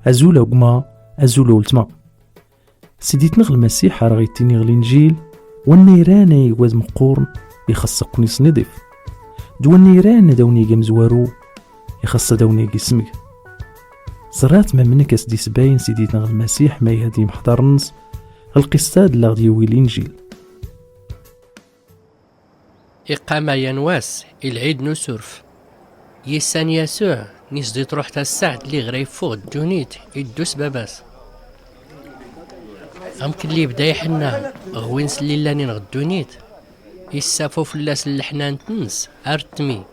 أزول أقما أزول أولتما سيديتنا المسيح راه غيتيني الإنجيل والنيران يواد مقورن يخصقني صندف دو النيران داوني جمزوارو يخص داوني جسمك زرات ما منك أسدي سباين سيديتنا المسيح ما يهدي محضرنس القصاد لا غديوي الإنجيل إقامة ينواس العيد نسرف يسان يسوع نسدي تروح السعد اللي غريب فوق جونيت يدوس باباس أمكن اللي بدا يحنا غوين سليلاني نغدونيت يسافو فلاس اللحنان تنس أرتمي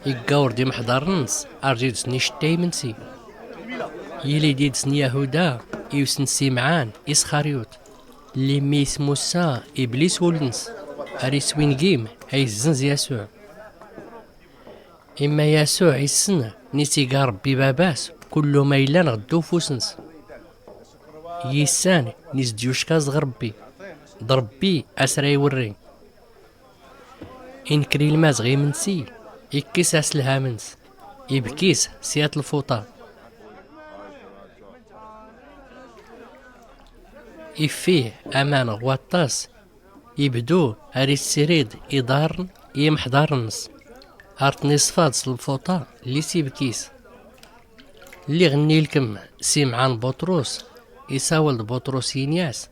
يقاور دي محضر نس أرجيد سنيشتاي منسي يلي ديد سن يهودا يوسن سيمعان إسخاريوت اللي ميس موسى إبليس ولنس أريس وين جيم هيزنز يسوع إما يسوع يسن نسيقا ربي باباس كله ميلان غدو فوسنس يسان نسديوش كاز غربي ضربي أسرى يوري إنكري الماز غي منسي يكيس أسلها منس يبكيس سيات الفوطة يفيه أمان غواطاس يبدو هاري السريد إدارن يمحضرنس هارتني صفادس الفوطة اللي سيبكيس اللي غني لكم سيمعان بطروس يساول بطروس ينياس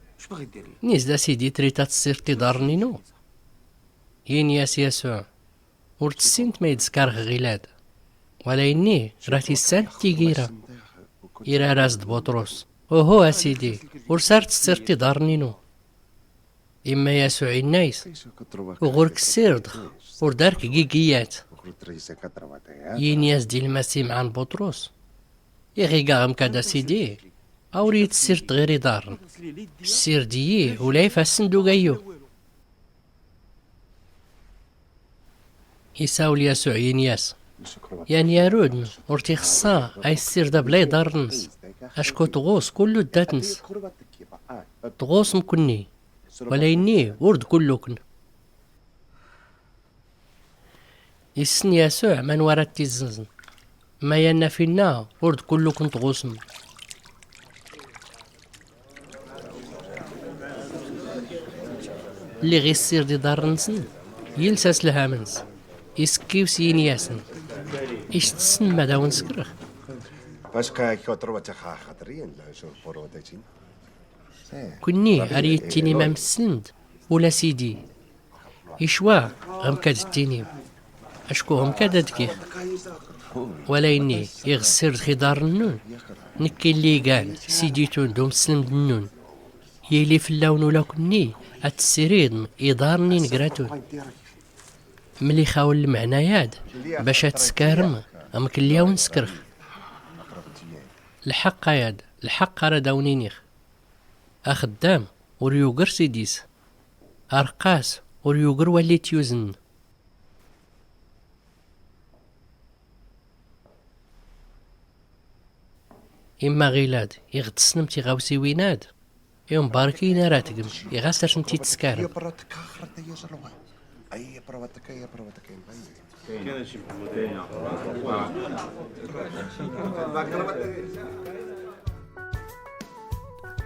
نيس دا سيدي تريتا تصير تدارنينو ينياس يسوع ورتسينت ما يدسكارغ غيلاد ولا يني راه تيسان تيقيرا إيرا رازد بطروس وهو أسيدي ورسار تصير تدارنينو إما يسوع النايس وغورك السيردخ وردارك كيكيات ينياس دي المسيم عن بطروس يغيقا غمكادا سيدي أوريت السير تغيري دارن السير دييه ولا يفاسندو غيو يساول يسوع ينياس يعني يا رودن ورتي خصا أي السير دا بلا يدارنس أشكو تغوص كلو داتنس تغوص مكني ولا يني ورد كلوكن يسن يسوع من ورا تيزنزن ما ينا فينا ورد كلوكن تغوصن اللي غي السير دي دارنسن يلساس لها منس يسكيو سين ياسن إيش تسن ما داون سكرخ كني هريتيني ما مسند ولا سيدي إشوا غمكاد التيني أشكو غمكاد دكيخ ولا إني يغسر خضار النون نكي اللي قال سيديتون دوم سلم النون يلي في اللون ولا كني أتسريد إدارني نقراتون ملي خاول المعنايات باش تسكارم أمك اليوم نسكرخ الحق ياد الحق راه داونينيخ أخدام وريوغر سيديس أرقاس وريوغر وليت يوزن إما غيلاد يغتسنم تيغاوسي ويناد يوم باركينا راتقم يغاسر سنتي تسكارم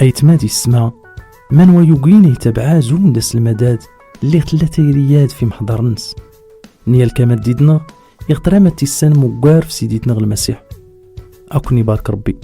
أيتمادي السما من ويقين يتبعا زون داس المداد اللي ثلاثة رياد في محضرنس نيال كما ديدنا يغترامت السان مقار في سيديتنا المسيح أكوني بارك ربي.